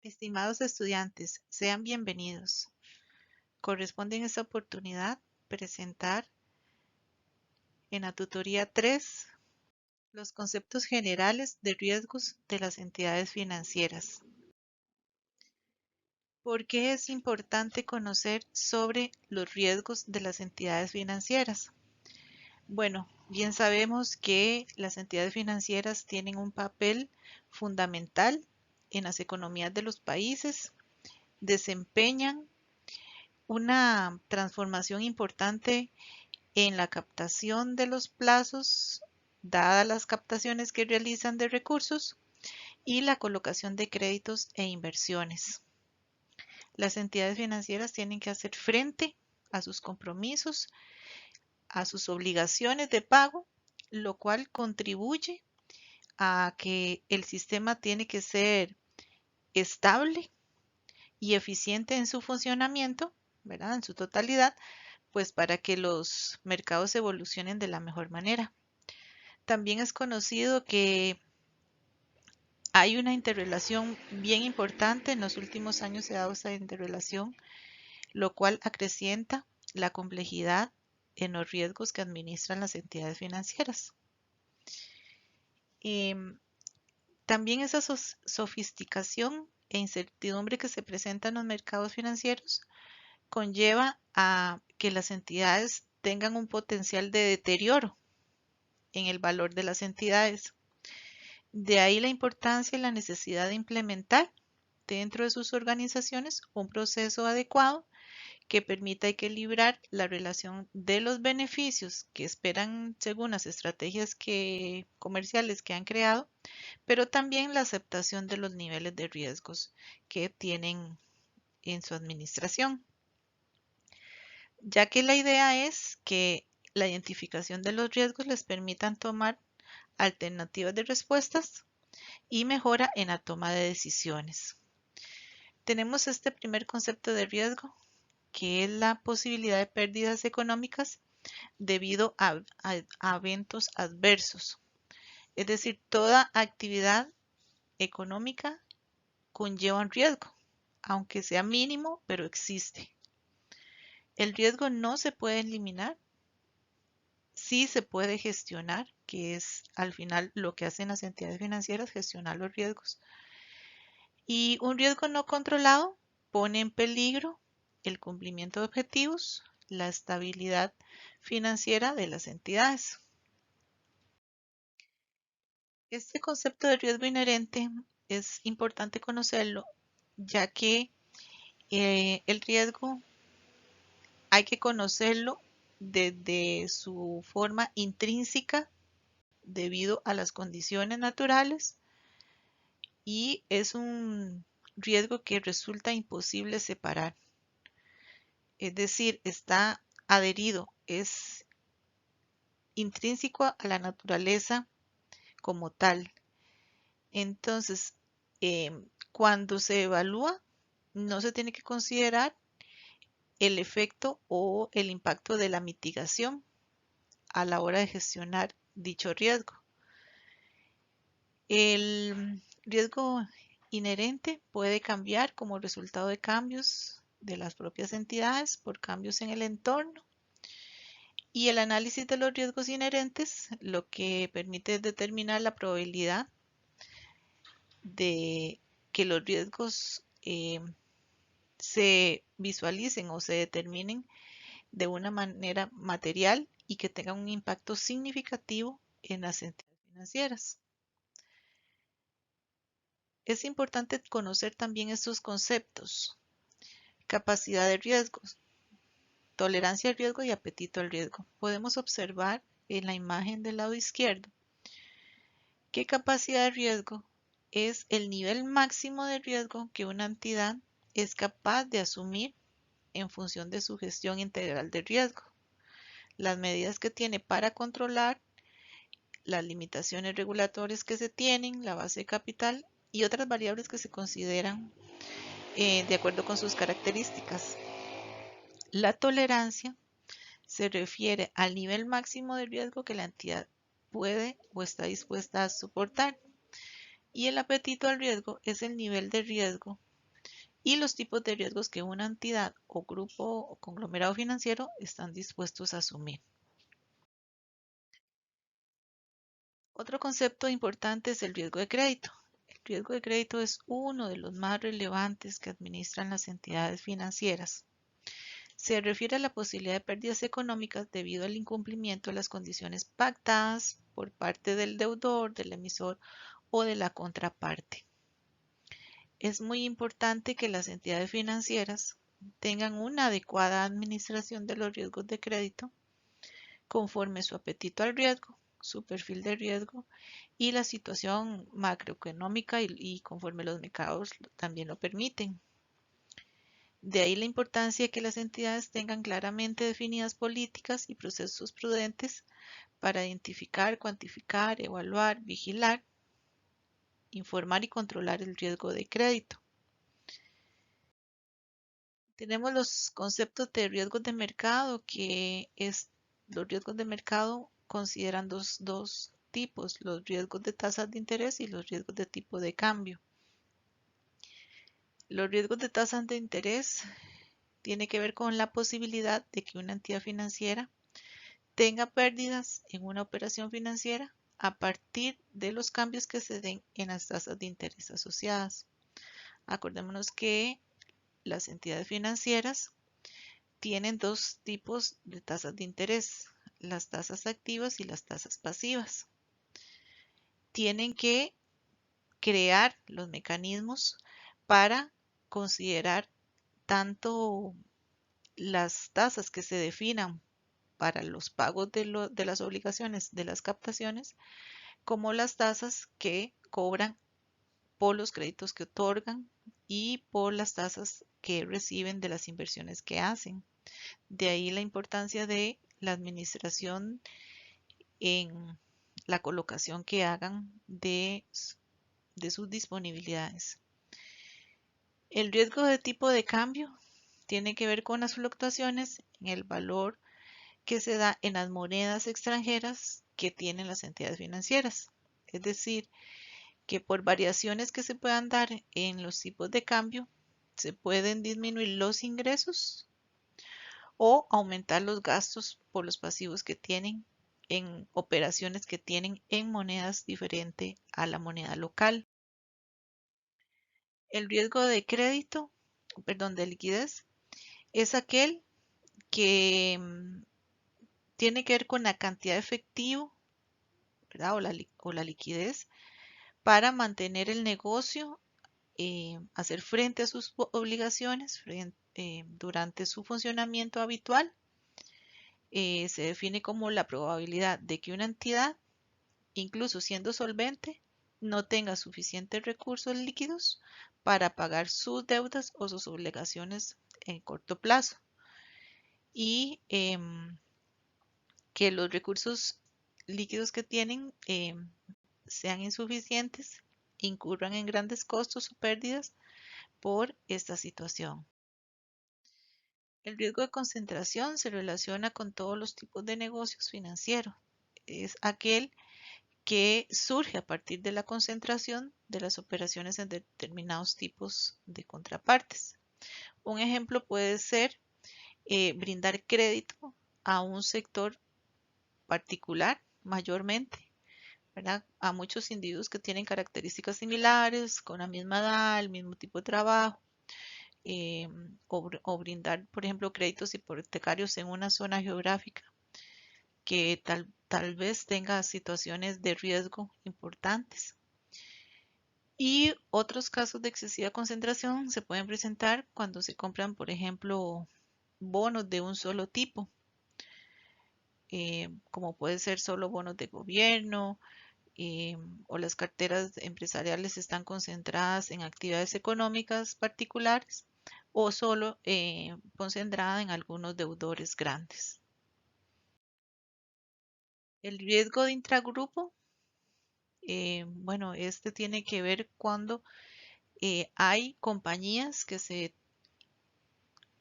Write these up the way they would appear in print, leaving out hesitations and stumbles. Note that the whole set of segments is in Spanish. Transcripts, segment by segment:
Estimados estudiantes, sean bienvenidos. Corresponde en esta oportunidad presentar en la tutoría 3 los conceptos generales de riesgos de las entidades financieras. ¿Por qué es importante conocer sobre los riesgos de las entidades financieras? Bueno, bien sabemos que las entidades financieras tienen un papel fundamental en las economías de los países, desempeñan una transformación importante en la captación de los plazos, dadas las captaciones que realizan de recursos, y la colocación de créditos e inversiones. Las entidades financieras tienen que hacer frente a sus compromisos, a sus obligaciones de pago, lo cual contribuye a que el sistema tiene que ser estable y eficiente en su funcionamiento, ¿verdad? En su totalidad, pues para que los mercados evolucionen de la mejor manera. También es conocido que hay una interrelación bien importante. En los últimos años se ha dado esa interrelación, lo cual acrecienta la complejidad en los riesgos que administran las entidades financieras. Em, También esa sofisticación e incertidumbre que se presenta en los mercados financieros conlleva a que las entidades tengan un potencial de deterioro en el valor de las entidades. De ahí la importancia y la necesidad de implementar dentro de sus organizaciones un proceso adecuado que permita equilibrar la relación de los beneficios que esperan según las estrategias comerciales que han creado, pero también la aceptación de los niveles de riesgos que tienen en su administración, ya que la idea es que la identificación de los riesgos les permitan tomar alternativas de respuestas y mejora en la toma de decisiones. Tenemos este primer concepto de riesgo, que es la posibilidad de pérdidas económicas debido a eventos adversos. Es decir, toda actividad económica conlleva un riesgo, aunque sea mínimo, pero existe. El riesgo no se puede eliminar, sí se puede gestionar, que es al final lo que hacen las entidades financieras, gestionar los riesgos. Y un riesgo no controlado pone en peligro el cumplimiento de objetivos, la estabilidad financiera de las entidades. Este concepto de riesgo inherente es importante conocerlo, ya que el riesgo hay que conocerlo desde su forma intrínseca debido a las condiciones naturales y es un riesgo que resulta imposible separar. Es decir, está adherido, es intrínseco a la naturaleza como tal. Entonces, cuando se evalúa, no se tiene que considerar el efecto o el impacto de la mitigación a la hora de gestionar dicho riesgo. El riesgo inherente puede cambiar como resultado de cambios de las propias entidades por cambios en el entorno. Y el análisis de los riesgos inherentes lo que permite es determinar la probabilidad de que los riesgos se visualicen o se determinen de una manera material y que tengan un impacto significativo en las entidades financieras. Es importante conocer también estos conceptos: capacidad de riesgos, tolerancia al riesgo y apetito al riesgo. Podemos observar en la imagen del lado izquierdo que capacidad de riesgo es el nivel máximo de riesgo que una entidad es capaz de asumir en función de su gestión integral de riesgo, las medidas que tiene para controlar, las limitaciones regulatorias que se tienen, la base de capital y otras variables que se consideran de acuerdo con sus características. La tolerancia se refiere al nivel máximo de riesgo que la entidad puede o está dispuesta a soportar. Y el apetito al riesgo es el nivel de riesgo y los tipos de riesgos que una entidad o grupo o conglomerado financiero están dispuestos a asumir. Otro concepto importante es el riesgo de crédito. El riesgo de crédito es uno de los más relevantes que administran las entidades financieras. Se refiere a la posibilidad de pérdidas económicas debido al incumplimiento de las condiciones pactadas por parte del deudor, del emisor o de la contraparte. Es muy importante que las entidades financieras tengan una adecuada administración de los riesgos de crédito conforme su apetito al riesgo, su perfil de riesgo y la situación macroeconómica y conforme los mercados también lo permiten. De ahí la importancia de que las entidades tengan claramente definidas políticas y procesos prudentes para identificar, cuantificar, evaluar, vigilar, informar y controlar el riesgo de crédito. Tenemos los conceptos de riesgos de mercado, los riesgos de mercado consideran dos tipos, los riesgos de tasas de interés y los riesgos de tipo de cambio. Los riesgos de tasas de interés tiene que ver con la posibilidad de que una entidad financiera tenga pérdidas en una operación financiera a partir de los cambios que se den en las tasas de interés asociadas. Acordémonos que las entidades financieras tienen dos tipos de tasas de interés, las tasas activas y las tasas pasivas. Tienen que crear los mecanismos para considerar tanto las tasas que se definan para los pagos de las obligaciones de las captaciones, como las tasas que cobran por los créditos que otorgan y por las tasas que reciben de las inversiones que hacen. De ahí la importancia de la administración en la colocación que hagan de sus disponibilidades. El riesgo de tipo de cambio tiene que ver con las fluctuaciones en el valor que se da en las monedas extranjeras que tienen las entidades financieras. Es decir, que por variaciones que se puedan dar en los tipos de cambio, se pueden disminuir los ingresos o aumentar los gastos por los pasivos que tienen en operaciones que tienen en monedas diferentes a la moneda local. El riesgo de crédito, perdón, de liquidez, es aquel que tiene que ver con la cantidad de efectivo, ¿verdad? O la liquidez para mantener el negocio, hacer frente a sus obligaciones durante su funcionamiento habitual. Se define como la probabilidad de que una entidad, incluso siendo solvente, no tenga suficientes recursos líquidos para pagar sus deudas o sus obligaciones en corto plazo y que los recursos líquidos que tienen sean insuficientes, incurran en grandes costos o pérdidas por esta situación. El riesgo de concentración se relaciona con todos los tipos de negocios financieros. Es aquel que surge a partir de la concentración de las operaciones en determinados tipos de contrapartes. Un ejemplo puede ser brindar crédito a un sector particular mayormente, ¿verdad? A muchos individuos que tienen características similares, con la misma edad, el mismo tipo de trabajo, o brindar, por ejemplo, créditos hipotecarios en una zona geográfica que tal vez tenga situaciones de riesgo importantes. Y otros casos de excesiva concentración se pueden presentar cuando se compran, por ejemplo, bonos de un solo tipo, como puede ser solo bonos de gobierno, o las carteras empresariales están concentradas en actividades económicas particulares o solo concentrada en algunos deudores grandes. El riesgo de intragrupo, bueno, este tiene que ver cuando hay compañías que se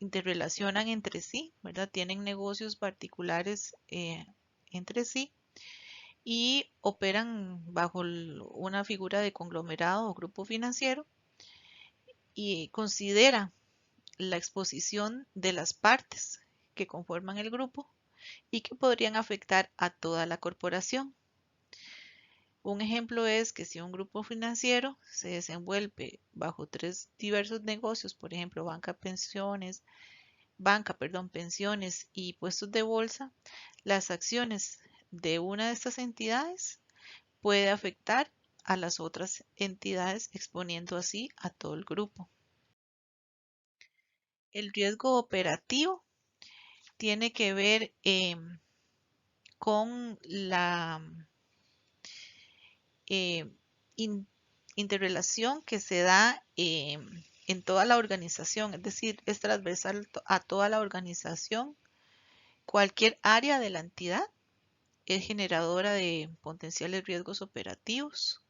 interrelacionan entre sí, ¿verdad? Tienen negocios particulares entre sí y operan bajo una figura de conglomerado o grupo financiero y considera la exposición de las partes que conforman el grupo y que podrían afectar a toda la corporación. Un ejemplo es que si un grupo financiero se desenvuelve bajo tres diversos negocios, por ejemplo, pensiones y puestos de bolsa, las acciones de una de estas entidades puede afectar a las otras entidades, exponiendo así a todo el grupo. El riesgo operativo tiene que ver con la eh, in- interrelación que se da en toda la organización, es decir, es transversal a toda la organización. Cualquier área de la entidad es generadora de potenciales riesgos operativos.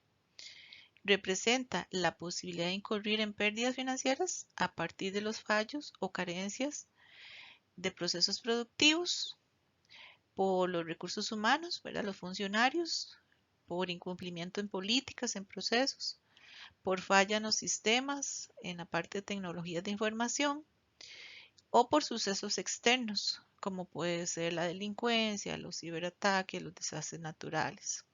Representa la posibilidad de incurrir en pérdidas financieras a partir de los fallos o carencias de procesos productivos por los recursos humanos, ¿verdad? Los funcionarios, por incumplimiento en políticas, en procesos, por falla en los sistemas, en la parte de tecnologías de información o por sucesos externos, como puede ser la delincuencia, los ciberataques, los desastres naturales.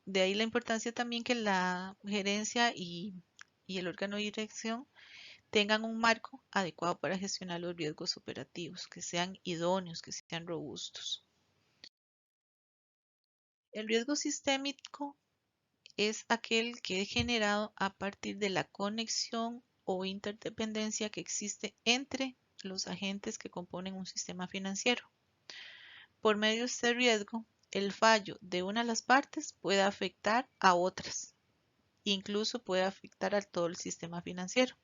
De ahí la importancia también que la gerencia y el órgano de dirección tengan un marco adecuado para gestionar los riesgos operativos, que sean idóneos, que sean robustos. El riesgo sistémico es aquel que es generado a partir de la conexión o interdependencia que existe entre los agentes que componen un sistema financiero. Por medio de este riesgo, el fallo de una de las partes puede afectar a otras, incluso puede afectar a todo el sistema financiero,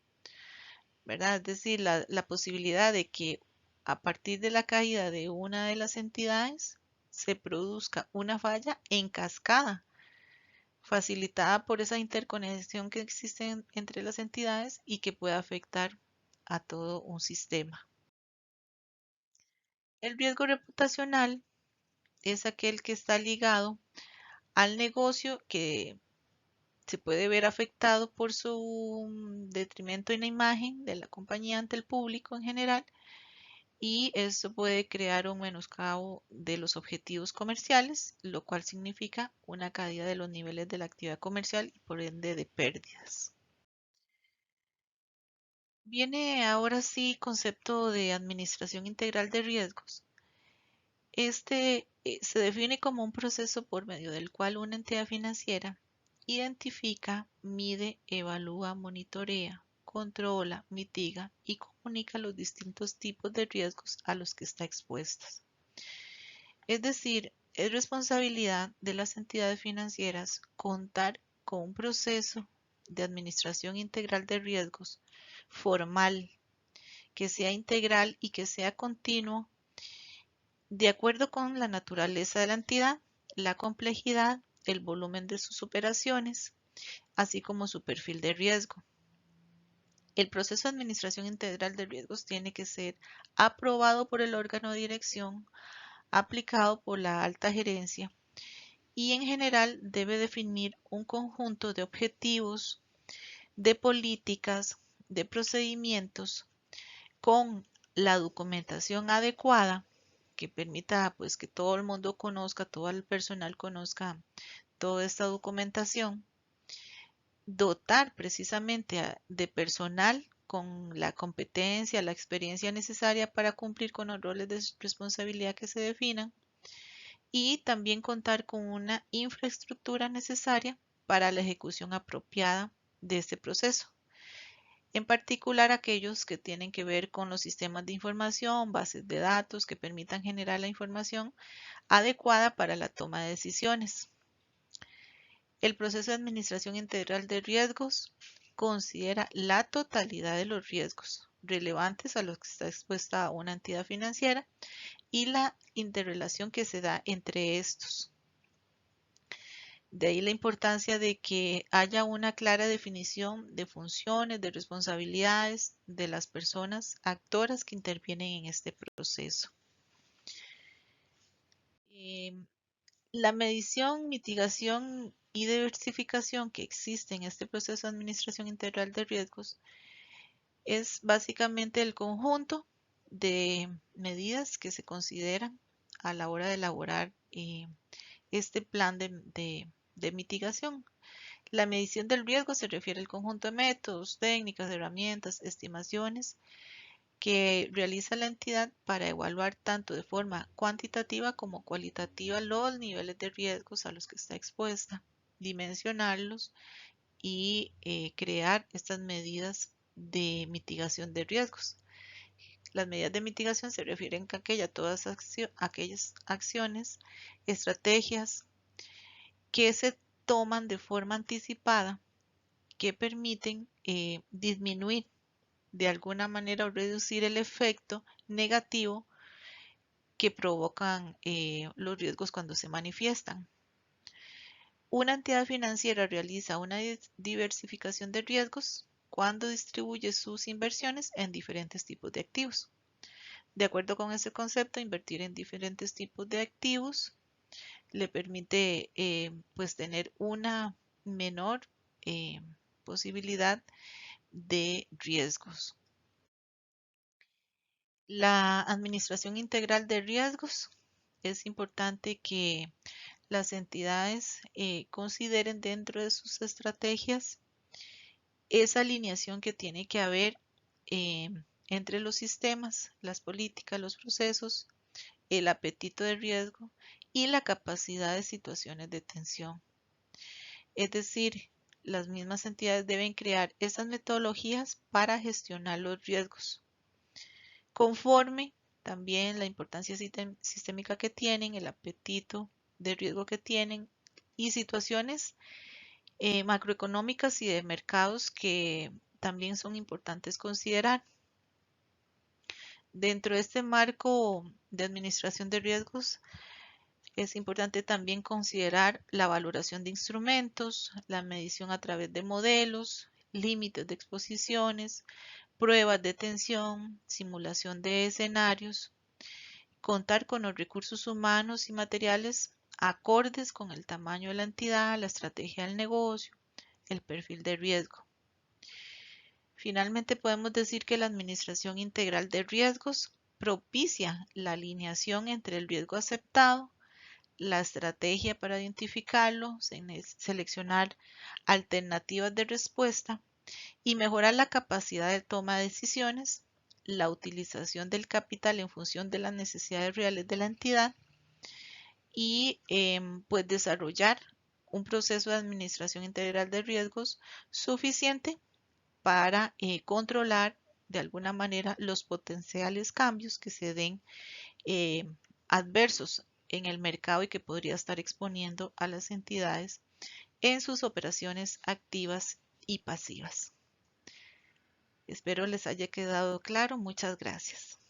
¿verdad? Es decir, la posibilidad de que a partir de la caída de una de las entidades se produzca una falla en cascada facilitada por esa interconexión que existe entre las entidades y que puede afectar a todo un sistema. El riesgo reputacional es aquel que está ligado al negocio que se puede ver afectado por su detrimento en la imagen de la compañía ante el público en general y esto puede crear un menoscabo de los objetivos comerciales, lo cual significa una caída de los niveles de la actividad comercial y por ende de pérdidas. Viene ahora sí concepto de administración integral de riesgos. Este se define como un proceso por medio del cual una entidad financiera identifica, mide, evalúa, monitorea, controla, mitiga y comunica los distintos tipos de riesgos a los que está expuesta. Es decir, es responsabilidad de las entidades financieras contar con un proceso de administración integral de riesgos formal, que sea integral y que sea continuo, de acuerdo con la naturaleza de la entidad, la complejidad, el volumen de sus operaciones, así como su perfil de riesgo. El proceso de administración integral de riesgos tiene que ser aprobado por el órgano de dirección, aplicado por la alta gerencia y en general debe definir un conjunto de objetivos, de políticas, de procedimientos con la documentación adecuada que permita pues que todo el mundo conozca, todo el personal conozca toda esta documentación, dotar precisamente de personal con la competencia, la experiencia necesaria para cumplir con los roles de responsabilidad que se definan y también contar con una infraestructura necesaria para la ejecución apropiada de este proceso. En particular aquellos que tienen que ver con los sistemas de información, bases de datos que permitan generar la información adecuada para la toma de decisiones. El proceso de administración integral de riesgos considera la totalidad de los riesgos relevantes a los que está expuesta una entidad financiera y la interrelación que se da entre estos. De ahí la importancia de que haya una clara definición de funciones, de responsabilidades de las personas actoras que intervienen en este proceso. La medición, mitigación y diversificación que existe en este proceso de administración integral de riesgos es básicamente el conjunto de medidas que se consideran a la hora de elaborar este plan de mitigación. La medición del riesgo se refiere al conjunto de métodos, técnicas, herramientas, estimaciones que realiza la entidad para evaluar tanto de forma cuantitativa como cualitativa los niveles de riesgos a los que está expuesta, dimensionarlos y crear estas medidas de mitigación de riesgos. Las medidas de mitigación se refieren a todas aquellas acciones, estrategias que se toman de forma anticipada que permiten disminuir de alguna manera o reducir el efecto negativo que provocan los riesgos cuando se manifiestan. Una entidad financiera realiza una diversificación de riesgos cuando distribuye sus inversiones en diferentes tipos de activos. De acuerdo con ese concepto, invertir en diferentes tipos de activos le permite pues tener una menor posibilidad de riesgos. La administración integral de riesgos es importante que las entidades consideren dentro de sus estrategias esa alineación que tiene que haber eh, entre los sistemas, las políticas, los procesos, el apetito de riesgo y la capacidad de situaciones de tensión. Es decir, las mismas entidades deben crear esas metodologías para gestionar los riesgos, conforme también la importancia sistémica que tienen, el apetito de riesgo que tienen y situaciones macroeconómicas y de mercados que también son importantes considerar. Dentro de este marco de administración de riesgos, es importante también considerar la valoración de instrumentos, la medición a través de modelos, límites de exposiciones, pruebas de tensión, simulación de escenarios, contar con los recursos humanos y materiales acordes con el tamaño de la entidad, la estrategia del negocio, el perfil de riesgo. Finalmente, podemos decir que la administración integral de riesgos propicia la alineación entre el riesgo aceptado, la estrategia para identificarlo, seleccionar alternativas de respuesta y mejorar la capacidad de toma de decisiones, la utilización del capital en función de las necesidades reales de la entidad y pues desarrollar un proceso de administración integral de riesgos suficiente para controlar de alguna manera los potenciales cambios que se den eh, adversos en el mercado y que podría estar exponiendo a las entidades en sus operaciones activas y pasivas. Espero les haya quedado claro. Muchas gracias.